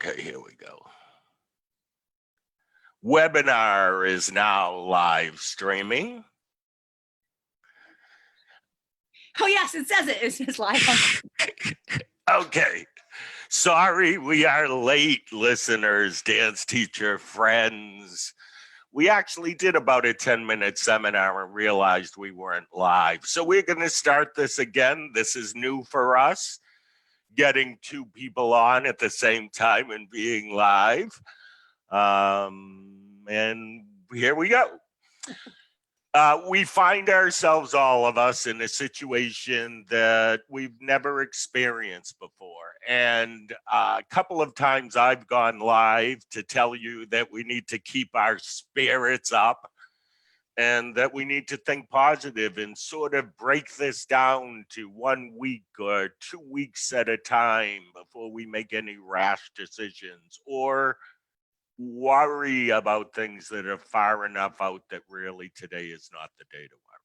Okay, here we go. Webinar is now live streaming. Oh, yes, it says it. It says live. Okay. Sorry, we are late, listeners, dance teacher friends. We actually did about a 10-minute seminar and realized we weren't live. So we're going to start this again. This is new for us, getting two people on at the same time and being live. And here we go. We find ourselves, all of us, in a situation that we've never experienced before. And a couple of times I've gone live to tell you that we need to keep our spirits up and that we need to think positive and sort of break this down to 1 week or 2 weeks at a time before we make any rash decisions or worry about things that are far enough out that really today is not the day to worry.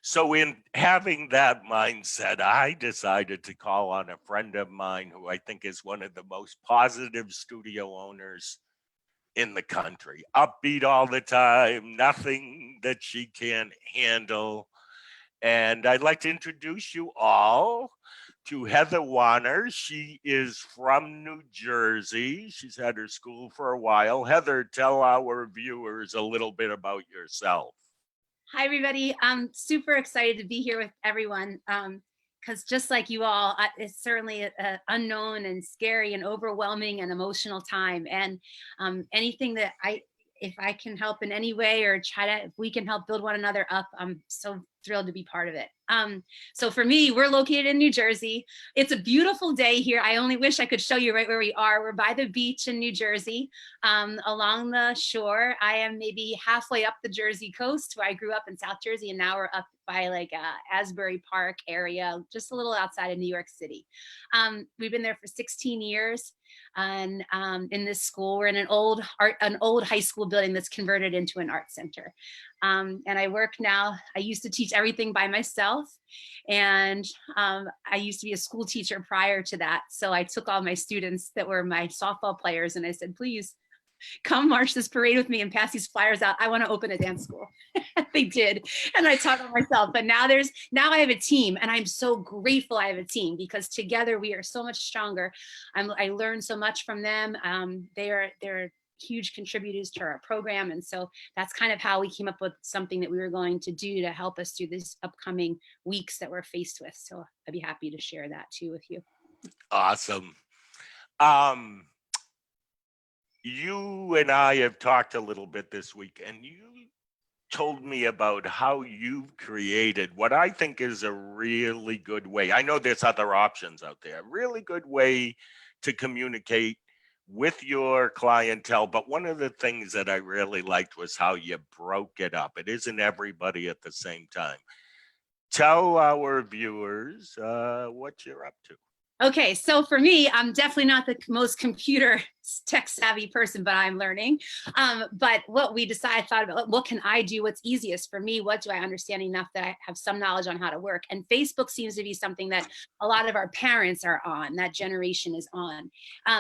So in having that mindset, I decided to call on a friend of mine who I think is one of the most positive studio owners in the country. Upbeat all the time, nothing that she can't handle. And I'd like to introduce you all to Heather Wanner. She is from New Jersey. She's had her school for a while. Heather, tell our viewers a little bit about yourself. Hi, everybody. I'm super excited to be here with everyone because just like you all, it's certainly an unknown and scary and overwhelming and emotional time. And anything that if I can help in any way or if we can help build one another up, I'm so thrilled to be part of it. So for me, we're located in New Jersey. It's a beautiful day here. I only wish I could show you right where we are. We're by the beach in New Jersey, along the shore. I am maybe halfway up the Jersey coast where I grew up in South Jersey, and now we're up by like Asbury Park area, just a little outside of New York City. We've been there for 16 years. And in this school, we're in an old high school building that's converted into an art center. And I work now. I used to teach everything by myself, and I used to be a school teacher prior to that. So I took all my students that were my softball players, and I said, please come march this parade with me and pass these flyers out. I want to open a dance school. They did. And I taught them myself. But now I have a team, and I'm so grateful I have a team because together we are so much stronger. I learned so much from them. They're huge contributors to our program. And so that's kind of how we came up with something that we were going to do to help us through these upcoming weeks that we're faced with. So I'd be happy to share that too with you. Awesome. You and I have talked a little bit this week, and you told me about how you've created what I think is a really good way. I know there's other options out there, a really good way to communicate with your clientele. But one of the things that I really liked was how you broke it up. It isn't everybody at the same time. Tell our viewers what you're up to. Okay, so for me, I'm definitely not the most computer tech savvy person, but I'm learning. But what we thought about, what can I do? What's easiest for me? What do I understand enough that I have some knowledge on how to work? And Facebook seems to be something that a lot of our parents are on, that generation is on.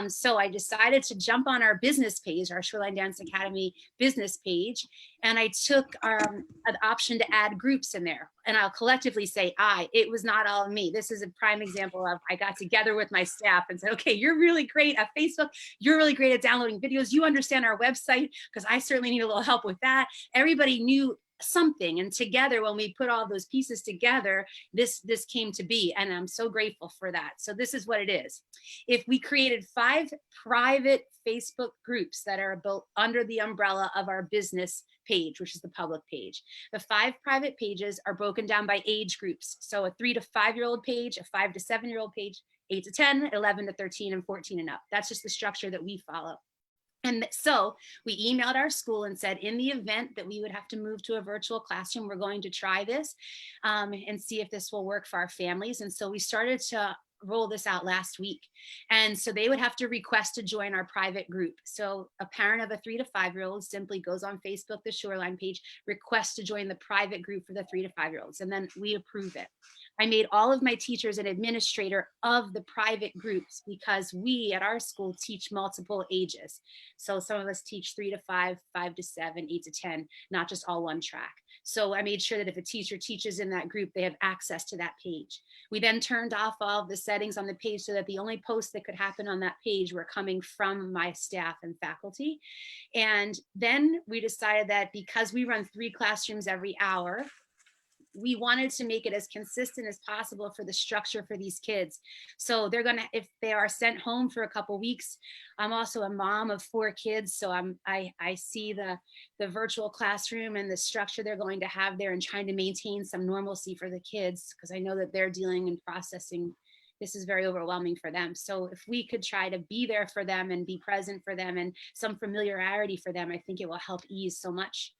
So I decided to jump on our business page, our Shoreline Dance Academy business page, and I took an option to add groups in there. And I'll collectively say it was not all of me. This is a prime example of I got together with my staff and said, okay, you're really great at Facebook. You're really great at downloading videos. You understand our website, because I certainly need a little help with that. Everybody knew something, and together, when we put all those pieces together, this came to be, and I'm so grateful for that. So this is what it is. If we created 5 private Facebook groups that are built under the umbrella of our business page, which is the public page, the 5 private pages are broken down by age groups. So a 3 to 5-year-old page, a 5 to 7-year-old page, 8 to 10, 11 to 13, and 14 and up. That's just the structure that we follow. And so we emailed our school and said, in the event that we would have to move to a virtual classroom, we're going to try this and see if this will work for our families. And so we started to roll this out last week. And so they would have to request to join our private group. So a parent of a 3 to 5-year-old simply goes on Facebook, the Shoreline page, requests to join the private group for the 3 to 5-year-olds, and then we approve it. I made all of my teachers an administrator of the private groups because we at our school teach multiple ages. So some of us teach 3 to 5, 5 to 7, 8 to 10, not just all one track. So I made sure that if a teacher teaches in that group, they have access to that page. We then turned off all of the settings on the page so that the only posts that could happen on that page were coming from my staff and faculty. And then we decided that because we run 3 classrooms every hour, we wanted to make it as consistent as possible for the structure for these kids. So they're gonna, if they are sent home for a couple weeks, I'm also a mom of 4 kids. So I see the virtual classroom and the structure they're going to have there and trying to maintain some normalcy for the kids, because I know that they're dealing and processing. This is very overwhelming for them. So if we could try to be there for them and be present for them and some familiarity for them, I think it will help ease so much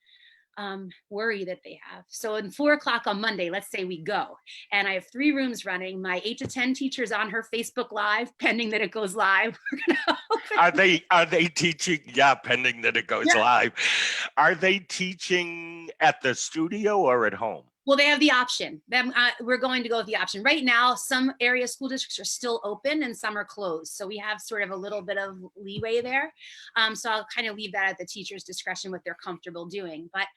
worry that they have. So in 4 o'clock on Monday, let's say we go, and I have 3 rooms running. My 8 to 10 teachers on her Facebook Live, pending that it goes live. Are they teaching? Yeah, pending that it goes live. Are they teaching at the studio or at home? Well, they have the option. We're going to go with the option. Right now, some area school districts are still open and some are closed. So we have sort of a little bit of leeway there. So I'll kind of leave that at the teacher's discretion, what they're comfortable doing. But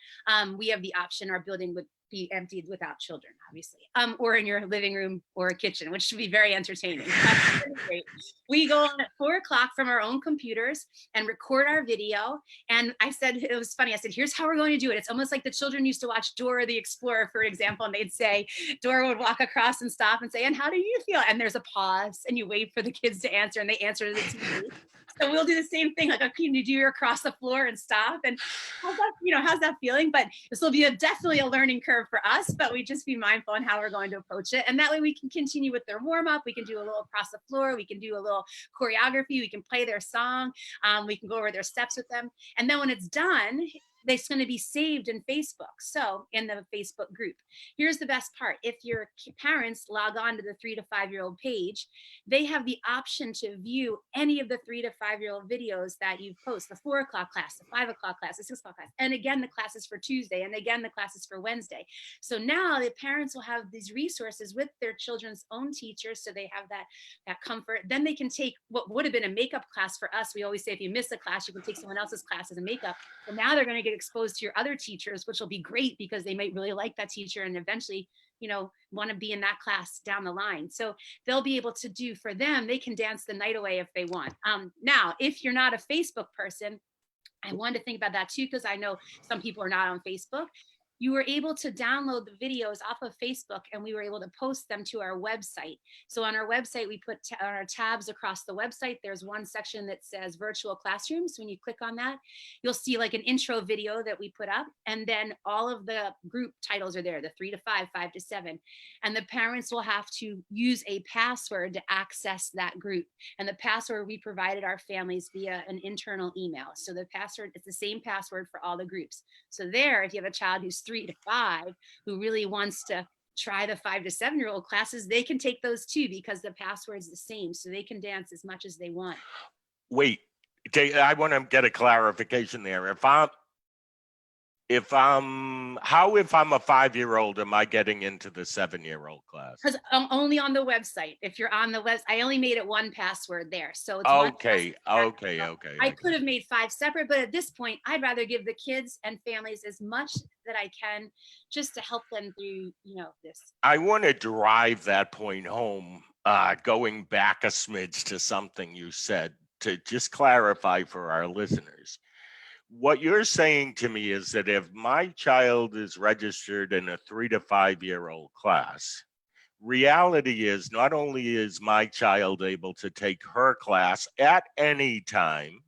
we have the option. Our building would be emptied without children, obviously, or in your living room or a kitchen, which should be very entertaining. Great. We go on at 4 o'clock from our own computers and record our video. And I said, it was funny. I said, here's how we're going to do it. It's almost like the children used to watch Dora the Explorer, for example, and they'd say, Dora would walk across and stop and say, and how do you feel? And there's a pause and you wait for the kids to answer and they answer to the TV. So we'll do the same thing, like, okay, do you across the floor and stop? And how's that feeling? But this will be definitely a learning curve for us, but we just be mindful on how we're going to approach it. And that way we can continue with their warm up. We can do a little across the floor. We can do a little choreography. We can play their song. We can go over their steps with them. And then when it's done, it's going to be saved in Facebook. So in the Facebook group, here's the best part. If your parents log on to the 3 to 5-year-old page, they have the option to view any of the 3 to 5-year-old videos that you post, the 4 o'clock class, the 5 o'clock class, the 6 o'clock class, and again, the classes for Tuesday, and again, the classes for Wednesday. So now the parents will have these resources with their children's own teachers. So they have that comfort. Then they can take what would have been a makeup class for us. We always say, if you miss a class, you can take someone else's class as a makeup. But now they're going to get exposed to your other teachers, which will be great because they might really like that teacher and eventually, want to be in that class down the line. So they'll be able to do for them, they can dance the night away if they want. Now, if you're not a Facebook person, I wanted to think about that too, because I know some people are not on Facebook. You were able to download the videos off of Facebook and we were able to post them to our website. So on our website, we put on our tabs across the website, there's one section that says virtual classrooms. When you click on that, you'll see like an intro video that we put up. And then all of the group titles are there, the 3 to 5, 5 to 7. And the parents will have to use a password to access that group. And the password we provided our families via an internal email. So the password, it's the same password for all the groups. So there, if you have a child who's 3 to 5 who really wants to try the 5 to 7-year-old classes, they can take those too because the password's the same, so they can dance as much as they want. Wait, I want to get a clarification there. If I'm a 5-year-old, am I getting into the 7-year-old class? Because only on the website. If you're on the web, I only made it one password there. So it's okay. I could have made 5 separate, but at this point, I'd rather give the kids and families as much that I can just to help them through, this. I want to drive that point home, going back a smidge to something you said to just clarify for our listeners. What you're saying to me is that if my child is registered in a 3 to 5-year-old class, reality is not only is my child able to take her class at any time,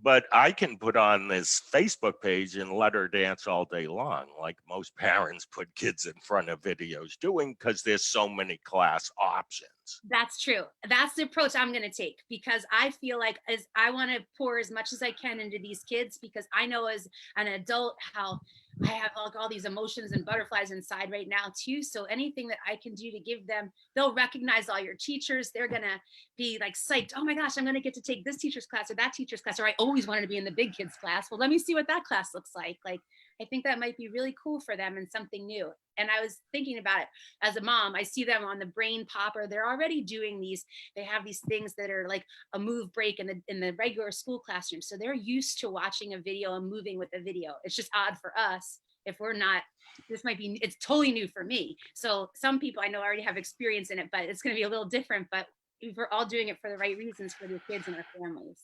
but I can put on this Facebook page and let her dance all day long, like most parents put kids in front of videos doing, because there's so many class options. That's true. That's the approach I'm going to take, because I feel like as I want to pour as much as I can into these kids, because I know as an adult how I have like all these emotions and butterflies inside right now too. So anything that I can do to give them, they'll recognize all your teachers. They're going to be like psyched. Oh my gosh, I'm going to get to take this teacher's class or that teacher's class. Or I always wanted to be in the big kids class. Well, let me see what that class looks like. Like I think that might be really cool for them and something new. And I was thinking about it as a mom. I see them on the Brain Popper. They're already doing these. They have these things that are like a move break in the regular school classroom. So they're used to watching a video and moving with the video. It's just odd for us if we're not. This might be. It's totally new for me. So some people I know already have experience in it, but it's going to be a little different. But we're all doing it for the right reasons for the kids and our families.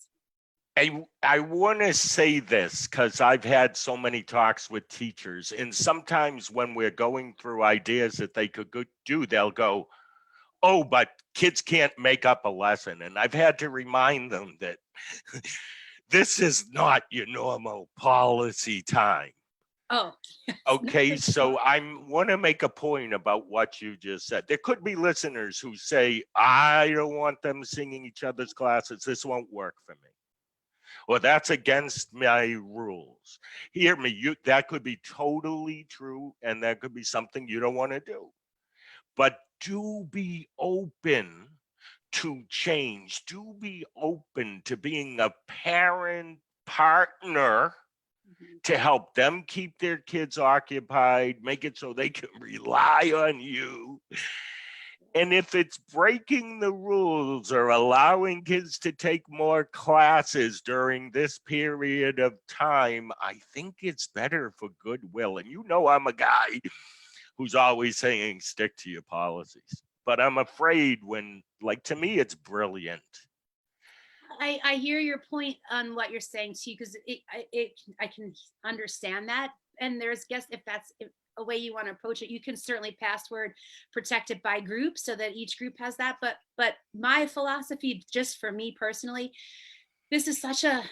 I want to say this because I've had so many talks with teachers, and sometimes when we're going through ideas that they could do, they'll go, oh, but kids can't make up a lesson. And I've had to remind them that this is not your normal policy time. Oh, okay. So I want to make a point about what you just said. There could be listeners who say, I don't want them singing each other's classes. This won't work for me. Well, that's against my rules. Hear me, that could be totally true, and that could be something you don't want to do. But do be open to change. Do be open to being a parent partner to help them keep their kids occupied, make it so they can rely on you. And if it's breaking the rules or allowing kids to take more classes during this period of time, I think it's better for goodwill. And you know, I'm a guy who's always saying, stick to your policies. But I'm afraid when, like, to me, it's brilliant. I hear your point on what you're saying too, because I can understand that. And there's, guess if that's a way you want to approach it, you can certainly password protect it by group so that each group has that. But my philosophy, just for me personally, this is such a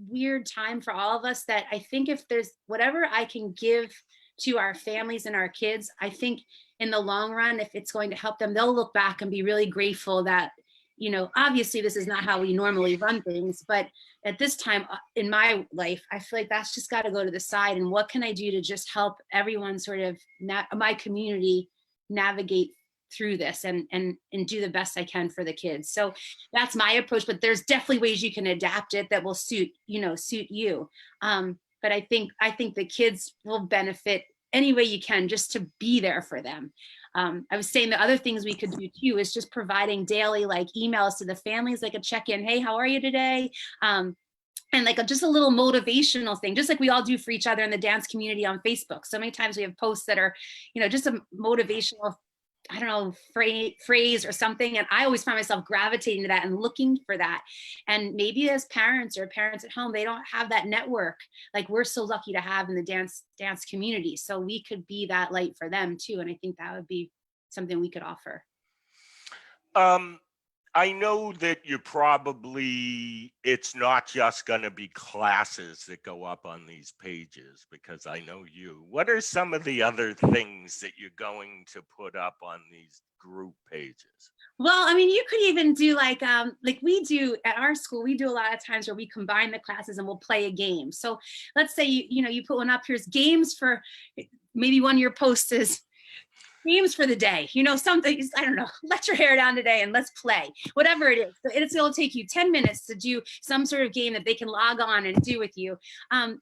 weird time for all of us that I think if there's whatever I can give to our families and our kids, I think in the long run, if it's going to help them, they'll look back and be really grateful that, you know, obviously this is not how we normally run things, but at this time in my life, I feel like that's just got to go to the side. And what can I do to just help everyone sort of my community navigate through this and do the best I can for the kids. So that's my approach, but there's definitely ways you can adapt it that will suit you. But I think the kids will benefit any way you can just to be there for them. I was saying the other things we could do too is just providing daily like emails to the families, like a check-in. Hey, how are you today? And like just a little motivational thing, just like we all do for each other in the dance community on Facebook. So many times we have posts that are, just a motivational, I don't know, phrase or something. And I always find myself gravitating to that and looking for that. And maybe as parents or parents at home, they don't have that network like we're so lucky to have in the dance community. So we could be that light for them too. And I think that would be something we could offer. I know that it's not just going to be classes that go up on these pages, because I know you. What are some of the other things that you're going to put up on these group pages? Well, I mean, you could even do like we do at our school, we do a lot of times where we combine the classes and we'll play a game. So let's say, you put one up, here's games for, maybe one of your posts is games for the day, something, I don't know, let your hair down today and let's play, whatever it is. It'll take you 10 minutes to do some sort of game that they can log on and do with you. And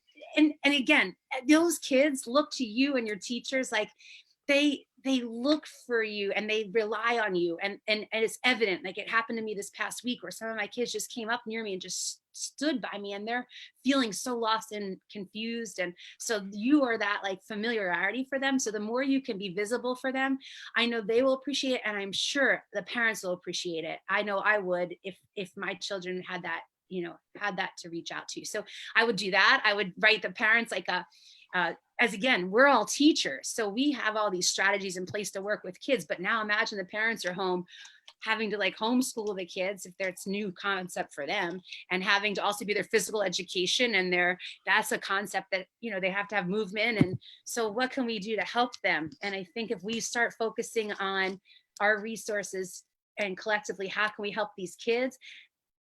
again, those kids look to you and your teachers like they look for you and they rely on you. And it's evident, like it happened to me this past week where some of my kids just came up near me and just stood by me and they're feeling so lost and confused. And so you are that like familiarity for them. So the more you can be visible for them, I know they will appreciate it. And I'm sure the parents will appreciate it. I know I would if my children had that, had that to reach out to. So I would do that. I would write the parents like as again, we're all teachers. So we have all these strategies in place to work with kids. But now imagine the parents are home having to like homeschool the kids if it's new concept for them, and having to also be their physical education and that's a concept that, they have to have movement. And so what can we do to help them? And I think if we start focusing on our resources and collectively, how can we help these kids?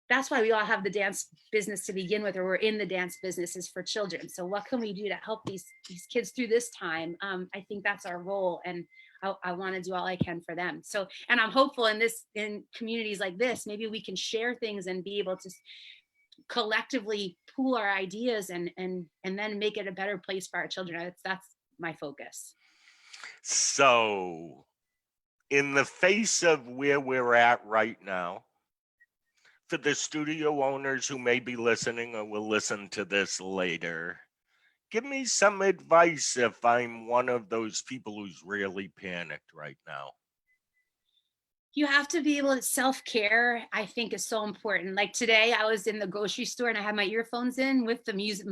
That's why we all have the dance business to begin with, or we're in the dance businesses for children. So what can we do to help these kids through this time? I think that's our role. And I want to do all I can for them. So, and I'm hopeful in communities like this, maybe we can share things and be able to collectively pool our ideas and then make it a better place for our children. That's my focus. So, in the face of where we're at right now, for the studio owners who may be listening or will listen to this later, give me some advice if I'm one of those people who's really panicked right now. You have to be able to self-care, I think, is so important. Like today I was in the grocery store and I had my earphones in with the music,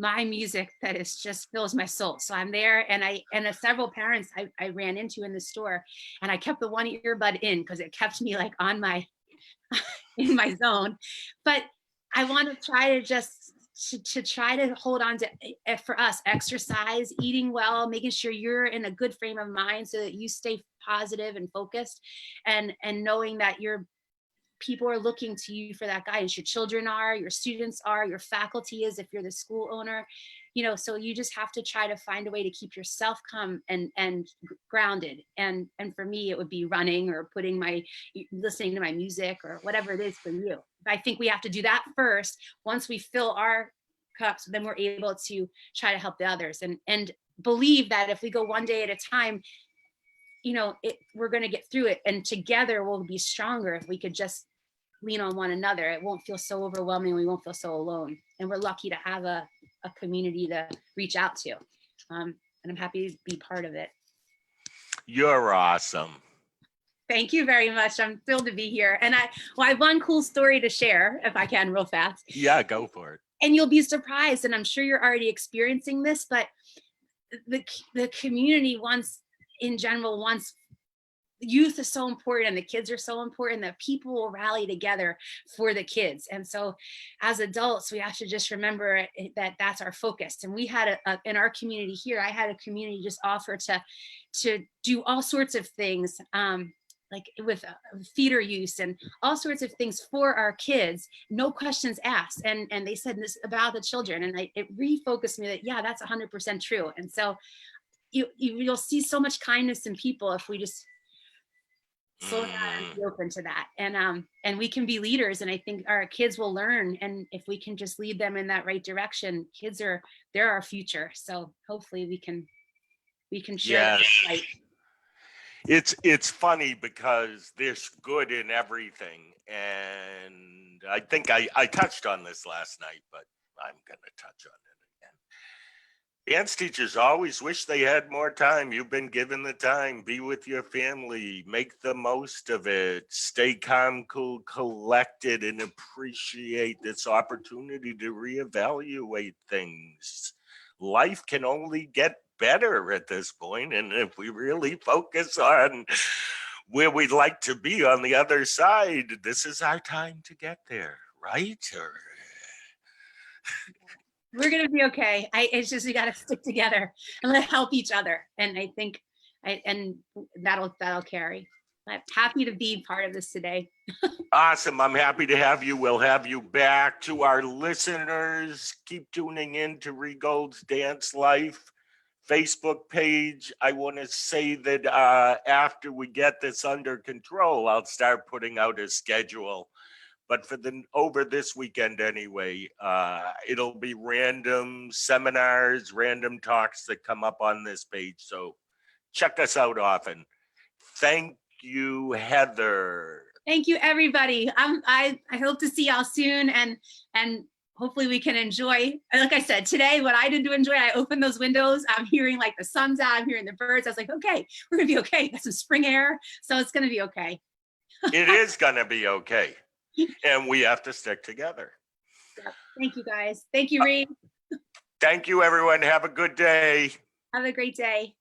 my music that is just fills my soul. So I'm there, and several parents I ran into in the store, and I kept the one earbud in because it kept me like on my in my zone. But I want to try to just to try to hold on to, for us, exercise, eating well, making sure you're in a good frame of mind so that you stay positive and focused, and knowing that your people are looking to you for that guidance. Your children are, your students are, your faculty is if you're the school owner, so you just have to try to find a way to keep yourself calm and grounded. And for me, it would be running or listening to my music or whatever it is for you. I think we have to do that first. Once we fill our cups, then we're able to try to help the others, and believe that if we go one day at a time, we're going to get through it, and together we'll be stronger if we could just lean on one another. It won't feel so overwhelming. We won't feel so alone. And we're lucky to have a community to reach out to. And I'm happy to be part of it. You're awesome. Thank you very much. I'm thrilled to be here. And I have one cool story to share, if I can, real fast. Yeah, go for it. And you'll be surprised, and I'm sure you're already experiencing this, but the community in general wants youth is so important, and the kids are so important that people will rally together for the kids. And so as adults, we have to just remember that that's our focus. And we had in our community here, I had a community just offer to do all sorts of things, like with theater use and all sorts of things for our kids, no questions asked. And they said this about the children. And it refocused me that, yeah, that's 100% true. And so you'll see so much kindness in people if we just slow down and be open to that. And we can be leaders, and I think our kids will learn. And if we can just lead them in that right direction, they're our future. So hopefully we can share that light. It's funny because there's good in everything, and I think I touched on this last night, but I'm gonna touch on it again. Dance teachers always wish they had more time. You've been given the time. Be with your family. Make the most of it. Stay calm, cool, collected, and appreciate this opportunity to reevaluate things. Life can only get better at this point, and if we really focus on where we'd like to be on the other side, this is our time to get there, right? We're gonna be okay. It's just we got to stick together and help each other, and I think and that'll carry. I'm happy to be part of this today. Awesome. I'm happy to have you. We'll have you back. To our listeners, keep tuning in to Rhee Gold's Dance Life Facebook page. I want to say that after we get this under control, I'll start putting out a schedule. But over this weekend anyway, it'll be random seminars, random talks that come up on this page. So check us out often. Thank you, Heather. Thank you, everybody. I hope to see y'all soon, and hopefully we can enjoy. Like I said, today, what I did to enjoy, I opened those windows. I'm hearing like the sun's out. I'm hearing the birds. I was like, okay, we're gonna be okay. Got some spring air, so it's gonna be okay. It is gonna be okay, and we have to stick together. Yeah. Thank you, guys. Thank you, Rhee. Thank you, everyone. Have a good day. Have a great day.